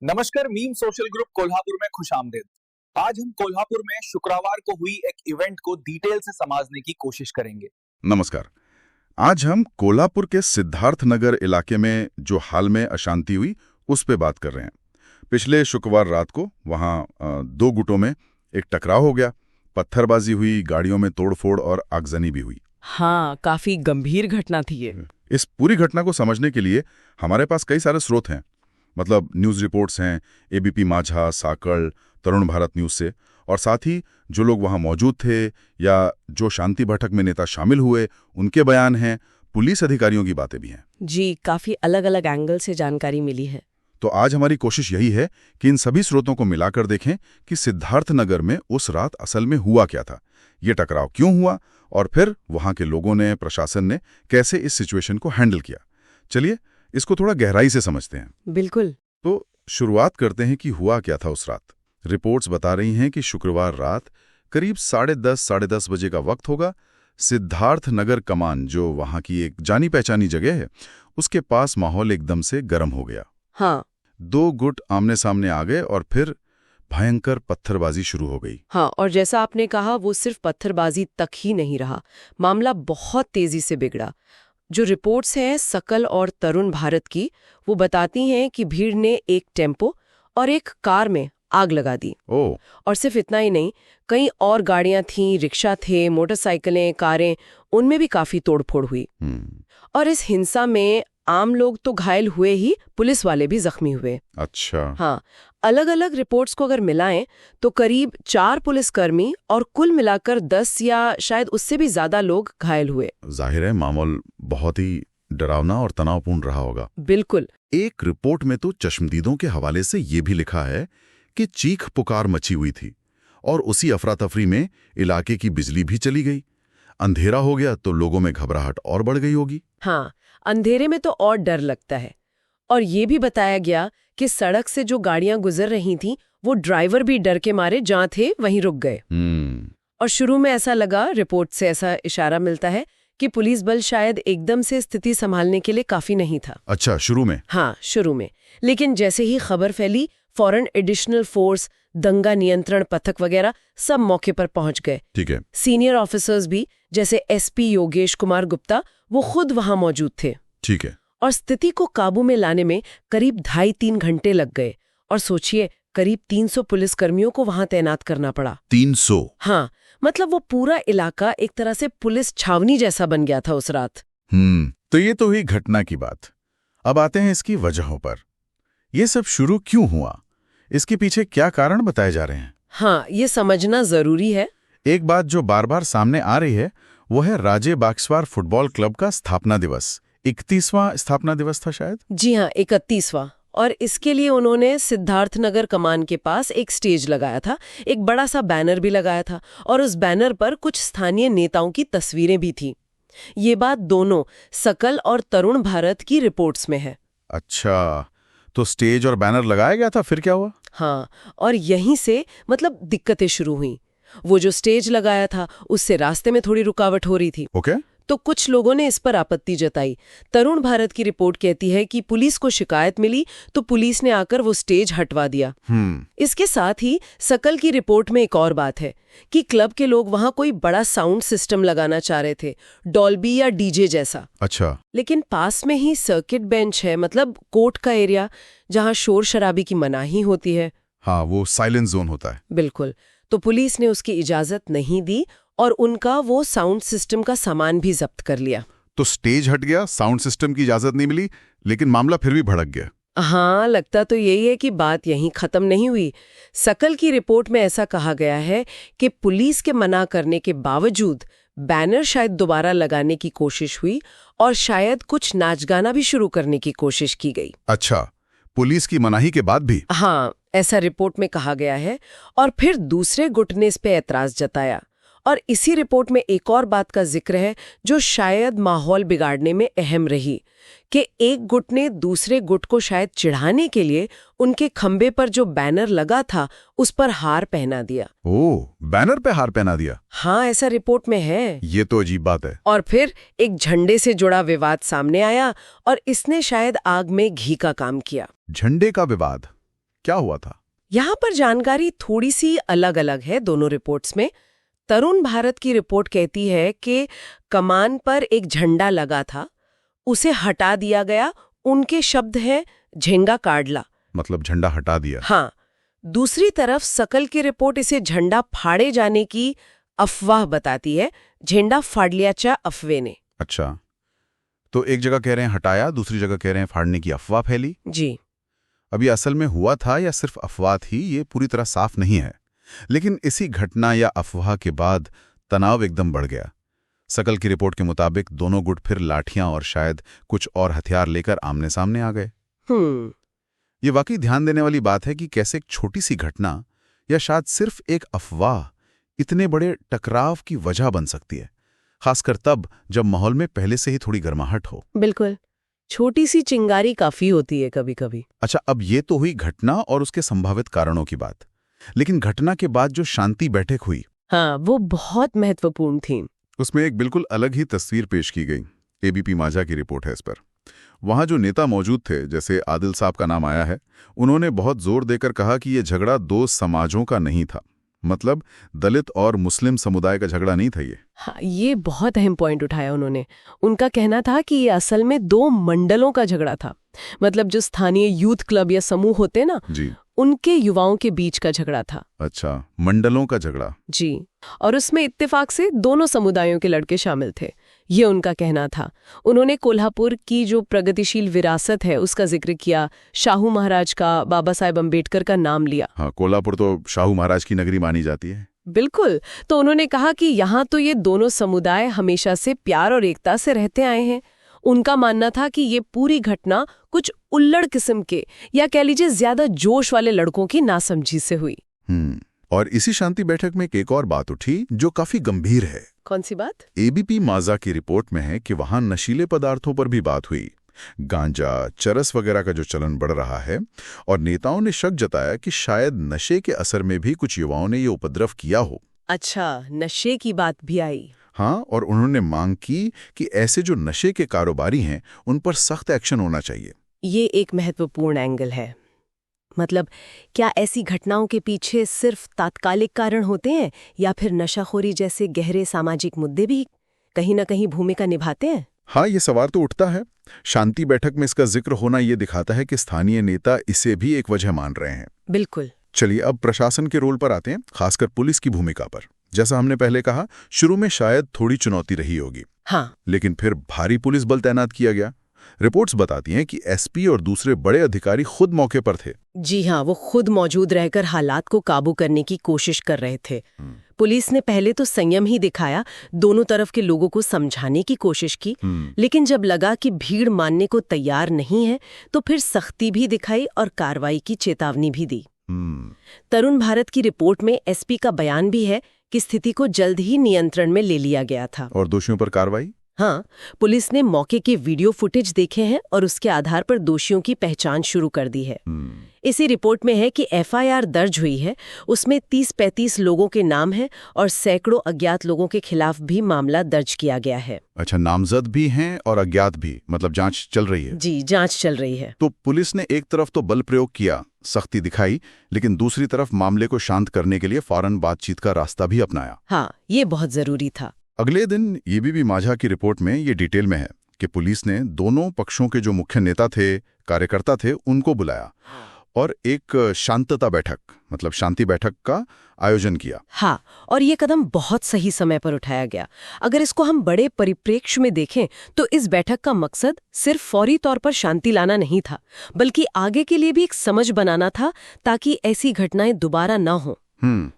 नमस्कार। Meme social group Kolhapur में खुशामदीद। आज हम कोल्हापुर में शुक्रवार को हुई एक इवेंट को डिटेल से समझने की कोशिश करेंगे। नमस्कार। आज हम कोल्हापुर के सिद्धार्थ नगर इलाके में जो हाल में अशांति हुई उस पे बात कर रहे हैं। पिछले शुक्रवार रात को वहाँ दो गुटों में एक टकराव हो गया, पत्थरबाजी हुई, गाड़ियों में तोड़फोड़ और आगजनी भी हुई। हाँ, काफी गंभीर घटना थी ये। इस पूरी घटना को समझने के लिए हमारे पास कई सारे स्रोत हैं, मतलब न्यूज़ रिपोर्ट्स हैं, एबीपी माझा, साकल, तरुण भारत न्यूज़ से, और साथ ही जो लोग वहाँ मौजूद थे या जो शांति बैठक में नेता शामिल हुए उनके बयान हैं, पुलिस अधिकारियों की बातें भी हैं। जी, काफी अलग अलग एंगल से जानकारी मिली है। तो आज हमारी कोशिश यही है कि इन सभी स्रोतों को मिलाकर देखें कि सिद्धार्थ नगर में उस रात असल में हुआ क्या था, ये टकराव क्यों हुआ, और फिर वहाँ के लोगों ने, प्रशासन ने कैसे इस सिचुएशन को हैंडल किया। चलिए इसको थोड़ा गहराई से समझते हैं। बिल्कुल। तो शुरुआत करते हैं कि हुआ क्या था उस रात। रिपोर्ट्स बता रही हैं कि शुक्रवार रात करीब 10:30 बजे का वक्त होगा। सिद्धार्थ नगर कमान, जो वहां की एक जानी पहचानी जगह है, उसके पास माहौल एकदम से गर्म हो गया। हाँ। दो गुट आमने सामने आ गए और फिर भयंकर पत्थरबाजी शुरू हो गई। हाँ, और जैसा आपने कहा, वो सिर्फ पत्थरबाजी तक ही नहीं रहा, मामला बहुत तेजी से बिगड़ा। जो रिपोर्ट्स हैं सकल और तरुण भारत की, वो बताती हैं कि भीड़ ने एक टेम्पो और एक कार में आग लगा दी। ओह। और सिर्फ इतना ही नहीं, कई और गाड़ियां थीं, रिक्शा थे, मोटरसाइकिलें, कारें, उनमें भी काफी तोड़फोड़ हुई। और इस हिंसा में आम लोग तो घायल हुए ही, पुलिस वाले भी जख्मी हुए। अच्छा। हाँ, अलग अलग रिपोर्ट्स को अगर मिलाएं तो करीब 4 पुलिसकर्मी और कुल मिलाकर 10 या शायद उससे भी ज्यादा लोग घायल हुए। जाहिर है मामूल बहुत ही डरावना और तनावपूर्ण रहा होगा। बिल्कुल। एक रिपोर्ट में तो चश्मदीदों के हवाले से ये भी लिखा है कि चीख पुकार मची हुई थी और उसी अफरा तफरी में इलाके की बिजली भी चली गई। अंधेरा हो गया तो लोगों में घबराहट और बढ़ गई होगी। हाँ, अंधेरे में तो और डर लगता है। और ये भी बताया गया कि सड़क से जो गाड़ियां गुजर रही थीं, वो ड्राइवर भी डर के मारे जहां थे वहीं रुक गए। और शुरू में ऐसा लगा, रिपोर्ट से ऐसा इशारा मिलता है कि पुलिस बल शायद एकदम से स्थिति संभालने के लिए काफी नहीं था। अच्छा, शुरू में? हाँ, शुरू में। लेकिन जैसे ही खबर फैली, फौरन एडिशनल फोर्स, दंगा नियंत्रण पथक वगैरह सब मौके पर पहुंच गए। ठीक है। सीनियर ऑफिसर्स भी, जैसे एसपी योगेश कुमार गुप्ता, वो खुद वहां मौजूद थे। ठीक है। और स्थिति को काबू में लाने में करीब 2.5-3 घंटे लग गए। और सोचिए, करीब 300 पुलिसकर्मियों को वहां तैनात करना पड़ा। 300? हाँ, मतलब वो पूरा इलाका एक तरह से पुलिस छावनी जैसा बन गया था उस रात। तो ये तो हुई घटना की बात। अब आते हैं इसकी वजहों पर। ये सब शुरू क्यों हुआ, इसके पीछे क्या कारण बताए जा रहे हैं? हाँ, ये समझना जरूरी है। एक बात जो बार बार सामने आ रही है वो है राजे बागस्वार फुटबॉल क्लब का स्थापना दिवस। 31वां स्थापना दिवस था शायद। जी हाँ, 31वां। और इसके लिए उन्होंने सिद्धार्थ नगर कमान के पास एक स्टेज लगाया था, एक बड़ा सा बैनर भी लगाया था, और उस बैनर पर कुछ स्थानीय नेताओं की तस्वीरें भी थी। ये बात दोनों सकल और तरुण भारत की रिपोर्ट्स में है। अच्छा, तो स्टेज और बैनर लगाया गया था, फिर क्या हुआ? हाँ, और यहीं से मतलब दिक्कतें शुरू हुई। वो जो स्टेज लगाया था, उससे रास्ते में थोड़ी रुकावट हो रही थी। ओके। तो कुछ लोगों ने इस पर आपत्ति जताई। तरुण भारत की रिपोर्ट कहती है कि पुलिस को शिकायत मिली तो पुलिस ने आकर वो स्टेज हटवा दिया। इसके साथ ही सकल की रिपोर्ट में एक और बात है कि क्लब के लोग वहां कोई बड़ा साउंड सिस्टम लगाना चाह रहे थे, डॉल्बी या डीजे जैसा। अच्छा। लेकिन पास में ही सर्किट बेंच है, मतलब कोर्ट का एरिया, जहां शोर शराबी की मनाही होती है। हाँ, वो साइलेंस जोन होता है। बिल्कुल। तो पुलिस ने उसकी इजाजत नहीं दी और उनका वो साउंड सिस्टम का सामान भी जब्त कर लिया। तो स्टेज हट गया, साउंड सिस्टम की इजाजत नहीं मिली, लेकिन मामला फिर भी भड़क गया। हाँ, लगता तो यही है कि बात यहीं खत्म नहीं हुई। सकल की रिपोर्ट में ऐसा कहा गया है कि पुलिस के मना करने के बावजूद बैनर शायद दोबारा लगाने की कोशिश हुई और शायद कुछ नाच गाना भी शुरू करने की कोशिश की गई। अच्छा, पुलिस की मनाही के बाद भी? हाँ, ऐसा रिपोर्ट में कहा गया है। और फिर दूसरे गुट ने इस पे ऐतराज जताया। और इसी रिपोर्ट में एक और बात का जिक्र है जो शायद माहौल बिगाड़ने में अहम रही, कि एक गुट ने दूसरे गुट को शायद चिढ़ाने के लिए उनके खंबे पर जो बैनर लगा था उस पर हार पहना दिया। ओह, बैनर पे हार पहना दिया? हाँ, ऐसा रिपोर्ट में है। ये तो अजीब बात है। और फिर एक झंडे से जुड़ा विवाद सामने आया और इसने शायद आग में घी का काम किया। झंडे का विवाद? क्या हुआ था? यहाँ पर जानकारी थोड़ी सी अलग अलग है दोनों रिपोर्ट्स में। तरुण भारत की रिपोर्ट कहती है कि कमान पर एक झंडा लगा था, उसे हटा दिया गया। उनके शब्द हैं झेंगा काडला, मतलब झंडा हटा दिया। हाँ। दूसरी तरफ सकल की रिपोर्ट इसे झंडा फाड़े जाने की अफवाह बताती है, झेंडा फाडल्याच्या अफवेने। अच्छा, तो एक जगह कह रहे हैं हटाया, दूसरी जगह कह रहे हैं फाड़ने की अफवाह फैली। जी। अब ये असल में हुआ था या सिर्फ अफवाह थी, ये पूरी तरह साफ नहीं है। लेकिन इसी घटना या अफवाह के बाद तनाव एकदम बढ़ गया। सकल की रिपोर्ट के मुताबिक दोनों गुट फिर लाठियां और शायद कुछ और हथियार लेकर आमने सामने आ गए। ये वाकई ध्यान देने वाली बात है कि कैसे एक छोटी सी घटना या शायद सिर्फ एक अफवाह इतने बड़े टकराव की वजह बन सकती है, खासकर तब जब माहौल में पहले से ही थोड़ी गर्माहट हो। बिल्कुल, छोटी सी चिंगारी काफी होती है कभी कभी। अच्छा, अब ये तो हुई घटना और उसके संभावित कारणों की बात, लेकिन घटना के बाद जो शांति बैठक हुई, हाँ, वो बहुत महत्वपूर्ण थी। उसमें एक बिल्कुल अलग ही तस्वीर पेश की गई। एबीपी माझा की रिपोर्ट है इस पर। वहां जो नेता मौजूद थे, जैसे आदिल साहब का नाम आया है, उन्होंने बहुत जोर देकर कहा कि यह झगड़ा दो समाजों का नहीं था, मतलब दलित और मुस्लिम समुदाय का झगड़ा नहीं था ये। हाँ, ये बहुत अहम पॉइंट उठाया उन्होंने। उनका कहना था कि ये असल में दो मंडलों का झगड़ा था, मतलब जो स्थानीय यूथ क्लब या समूह होते ना जी, उनके युवाओं के बीच का झगड़ा था। अच्छा, मंडलों का झगड़ा। जी, और उसमें इत्तेफाक से दोनों समुदायों के लड़के शामिल थे, ये उनका कहना था। उन्होंने कोल्हापुर की जो प्रगतिशील विरासत है उसका जिक्र किया, शाहू महाराज का, बाबा साहेब अम्बेडकर का नाम लिया। हाँ, कोल्हापुर तो शाहू महाराज की नगरी मानी जाती है। बिल्कुल, तो उन्होंने कहा कि यहाँ तो ये दोनों समुदाय हमेशा से प्यार और एकता से रहते आए हैं। उनका मानना था कि ये पूरी घटना कुछ उल्लड़ किस्म के या कह लीजिए ज्यादा जोश वाले लड़कों की नासमझी से हुई। और इसी शांति बैठक में एक और बात उठी जो काफी गंभीर है। कौन सी बात? एबीपी माझा की रिपोर्ट में है कि वहां नशीले पदार्थों पर भी बात हुई। गांजा, चरस वगैरह का जो चलन बढ़ रहा है, और नेताओं ने शक जताया कि शायद नशे के असर में भी कुछ युवाओं ने ये उपद्रव किया हो। अच्छा, नशे की बात भी आई। हाँ, और उन्होंने मांग की कि ऐसे जो नशे के कारोबारी हैं उन पर सख्त एक्शन होना चाहिए। ये एक महत्वपूर्ण एंगल है। मतलब क्या ऐसी घटनाओं के पीछे सिर्फ तात्कालिक कारण होते हैं या फिर नशाखोरी जैसे गहरे सामाजिक मुद्दे भी कहीं ना कहीं भूमिका निभाते हैं? हाँ, ये सवाल तो उठता है। शांति बैठक में इसका जिक्र होना ये दिखाता है कि स्थानीय नेता इसे भी एक वजह मान रहे हैं। बिल्कुल। चलिए अब प्रशासन के रोल पर आते हैं, खासकर पुलिस की भूमिका पर। जैसा हमने पहले कहा, शुरू में शायद थोड़ी चुनौती रही होगी। हाँ, लेकिन फिर भारी पुलिस बल तैनात किया गया। रिपोर्ट्स बताती हैं कि एसपी और दूसरे बड़े अधिकारी खुद मौके पर थे। जी हाँ, वो खुद मौजूद रहकर हालात को काबू करने की कोशिश कर रहे थे। पुलिस ने पहले तो संयम ही दिखाया, दोनों तरफ के लोगों को समझाने की कोशिश की, लेकिन जब लगा कि भीड़ मानने को तैयार नहीं है तो फिर सख्ती भी दिखाई और कार्रवाई की चेतावनी भी दी। तरुण भारत की रिपोर्ट में एसपी का बयान भी है कि स्थिति को जल्द ही नियंत्रण में ले लिया गया था। और दोषियों पर कार्रवाई? हाँ, पुलिस ने मौके के वीडियो फुटेज देखे हैं और उसके आधार पर दोषियों की पहचान शुरू कर दी है। इसी रिपोर्ट में है कि एफआईआर दर्ज हुई है, उसमें 30-35 लोगों के नाम हैं और सैकड़ों अज्ञात लोगों के खिलाफ भी मामला दर्ज किया गया है। अच्छा, नामजद भी हैं और अज्ञात भी, मतलब जांच चल रही है? जी, जांच चल रही है। तो पुलिस ने एक तरफ तो बल प्रयोग किया, सख्ती दिखाई, लेकिन दूसरी तरफ मामले को शांत करने के लिए फौरन बातचीत का रास्ता भी अपनाया। हाँ, ये बहुत जरूरी था। अगले दिन एबीपी माझा की रिपोर्ट में ये डिटेल में है कि पुलिस ने दोनों पक्षों के जो मुख्य नेता थे, कार्यकर्ता थे, उनको बुलाया और एक शांतता बैठक, मतलब शांति बैठक का आयोजन किया। हाँ, और ये कदम बहुत सही समय पर उठाया गया। अगर इसको हम बड़े परिप्रेक्ष्य में देखें तो इस बैठक का मकसद सिर्फ फौरी तौर पर शांति लाना नहीं था, बल्कि आगे के लिए भी एक समझ बनाना था ताकि ऐसी घटनाएं दोबारा न हो।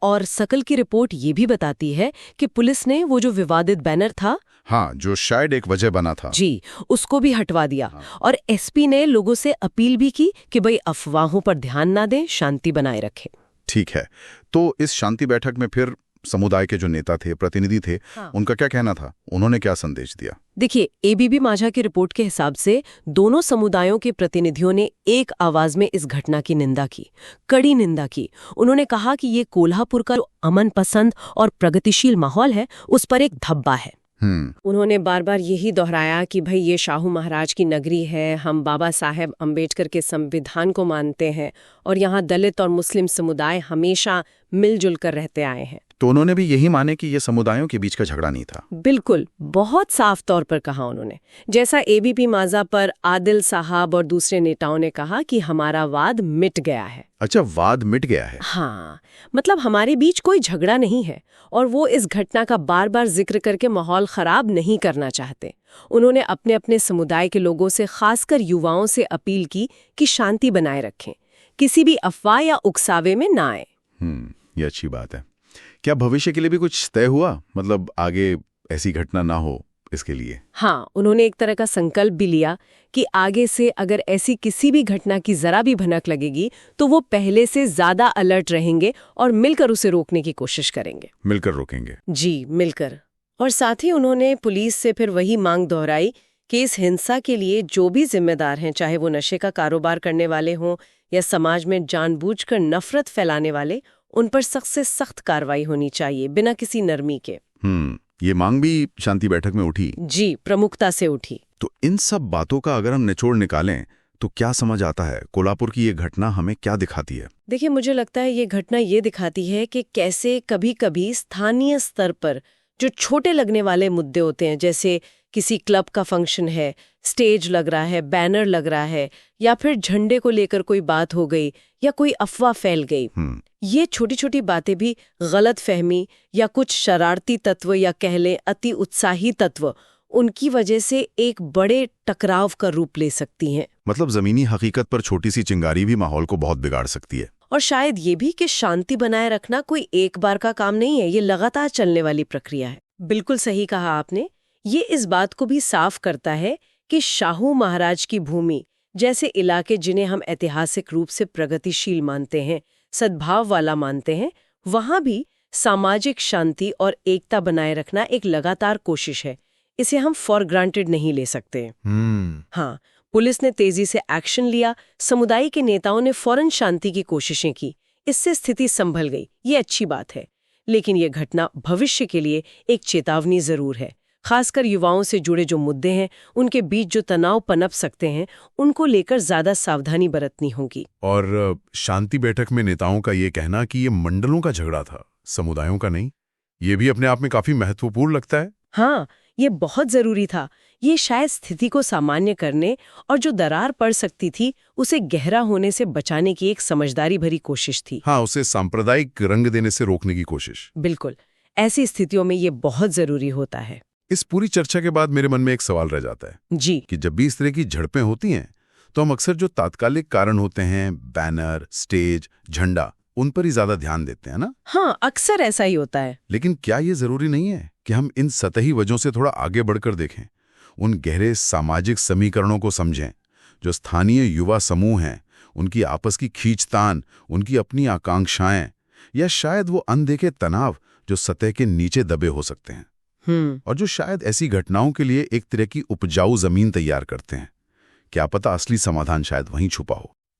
और सकल की रिपोर्ट ये भी बताती है कि पुलिस ने वो जो विवादित बैनर था, हाँ, जो शायद एक वजह बना था, जी, उसको भी हटवा दिया। और एसपी ने लोगों से अपील भी की कि भाई अफवाहों पर ध्यान ना दें, शांति बनाए रखें। ठीक है, तो इस शांति बैठक में फिर समुदाय के जो नेता थे, प्रतिनिधि थे, उनका क्या कहना था? उन्होंने क्या संदेश दिया? देखिए, एबीपी माझा की रिपोर्ट के हिसाब से दोनों समुदायों के प्रतिनिधियों ने एक आवाज में इस घटना की निंदा की, कड़ी निंदा की। उन्होंने कहा कि ये कोल्हापुर का जो अमन पसंद और प्रगतिशील माहौल है, उस पर एक धब्बा है। उन्होंने बार बार यही दोहराया कि भाई ये शाहू महाराज की नगरी है, हम बाबा साहेब अंबेडकर के संविधान को मानते हैं और यहाँ दलित और मुस्लिम समुदाय हमेशा मिलजुल कर रहते आए हैं। तो उन्होंने भी यही माने कि ये समुदायों के बीच का झगड़ा नहीं था। बिल्कुल, बहुत साफ तौर पर कहा उन्होंने। जैसा एबीपी माज़ा पर आदिल साहब और दूसरे नेताओं ने कहा कि हमारा वाद मिट गया है। अच्छा, वाद मिट गया है। हाँ, मतलब हमारे बीच कोई झगड़ा नहीं है और वो इस घटना का बार बार जिक्र करके माहौल खराब नहीं करना चाहते। उन्होंने अपने अपने समुदाय के लोगों से, खासकर युवाओं से अपील की कि शांति बनाए रखें, किसी भी अफवाह या उकसावे में ना आए। ये अच्छी बात है। क्या भविष्य के लिए भी कुछ तय हुआ, मतलब आगे ऐसी घटना ना हो इसके लिए? हाँ, उन्होंने एक तरह का संकल्प भी लिया कि आगे से अगर ऐसी किसी भी घटना की जरा भी भनक लगेगी तो वो पहले से ज्यादा अलर्ट रहेंगे और मिलकर उसे रोकने की कोशिश करेंगे। मिलकर रोकेंगे? जी, मिलकर। और साथ ही उन्होंने पुलिस से फिर वही मांग दोहराई कि इस हिंसा के लिए जो भी जिम्मेदार हैं, चाहे वो नशे का कारोबार करने वाले हों या समाज में जानबूझकर नफरत फैलाने वाले, उन पर सख्त से सख्त कार्रवाई होनी चाहिए, बिना किसी नरमी के। ये मांग भी शांति बैठक में उठी? जी, प्रमुखता से उठी। तो इन सब बातों का अगर हम निचोड़ निकालें तो क्या समझ आता है? कोल्हापुर की ये घटना हमें क्या दिखाती है? देखिए, मुझे लगता है ये घटना ये दिखाती है कि कैसे कभी-कभी स्थानीय स्तर पर जो छोटे लगने वाले मुद्दे होते हैं, जैसे किसी क्लब का फंक्शन है, स्टेज लग रहा है, बैनर लग रहा है, या फिर झंडे को लेकर कोई बात हो गई या कोई अफवाह फैल गई, ये छोटी छोटी बातें भी गलत फहमी या कुछ शरारती तत्व या कह लें अति उत्साही तत्व, उनकी वजह से एक बड़े टकराव का रूप ले सकती हैं। मतलब जमीनी हकीकत पर छोटी सी चिंगारी भी माहौल को बहुत बिगाड़ सकती है। और शायद ये भी कि शांति बनाए रखना कोई एक बार का काम नहीं है, ये लगातार चलने वाली प्रक्रिया है। बिल्कुल सही कहा आपने। ये इस बात को भी साफ करता है कि शाहू महाराज की भूमि जैसे इलाके जिन्हें हम ऐतिहासिक रूप से प्रगतिशील मानते हैं, सद्भाव वाला मानते हैं, वहां भी सामाजिक शांति और एकता बनाए रखना एक लगातार कोशिश है। इसे हम फॉर ग्रांटेड नहीं ले सकते। हाँ, पुलिस ने तेजी से एक्शन लिया, समुदाय के नेताओं ने फौरन शांति की कोशिशें की, इससे स्थिति संभल गई, ये अच्छी बात है। लेकिन ये घटना भविष्य के लिए एक चेतावनी जरूर है। खासकर युवाओं से जुड़े जो मुद्दे हैं, उनके बीच जो तनाव पनप सकते हैं, उनको लेकर ज्यादा सावधानी बरतनी होगी। और शांति बैठक में नेताओं का ये कहना कि ये मंडलों का झगड़ा था, समुदायों का नहीं, ये भी अपने आप में काफी महत्वपूर्ण लगता है। हाँ, ये बहुत जरूरी था। ये शायद स्थिति को सामान्य करने और जो दरार पड़ सकती थी उसे गहरा होने से बचाने की एक समझदारी भरी कोशिश थी। हाँ, उसे सांप्रदायिक रंग देने से रोकने की कोशिश। बिल्कुल, ऐसी स्थितियों में ये बहुत जरूरी होता है। इस पूरी चर्चा के बाद मेरे मन में एक सवाल रह जाता है जी, कि जब भी इस तरह की झड़पें होती हैं तो हम अक्सर जो तात्कालिक कारण होते हैं, बैनर, स्टेज, झंडा, उन पर ही ज्यादा ध्यान देते हैं ना? हाँ, अक्सर ऐसा ही होता है। लेकिन क्या ये जरूरी नहीं है कि हम इन सतही वजहों से थोड़ा आगे बढ़कर देखें, उन गहरे सामाजिक समीकरणों को समझें, जो स्थानीय युवा समूह हैं, उनकी आपस की खींचतान, उनकी अपनी आकांक्षाएं, या शायद वो अनदेखे तनाव जो सतह के नीचे दबे हो सकते हैं, और जो शायद ऐसी घटनाओं के लिए एक तरह की उपजाऊ जमीन तैयार करते हैं। क्या पता असली समाधान शायद वहीं छुपा हो।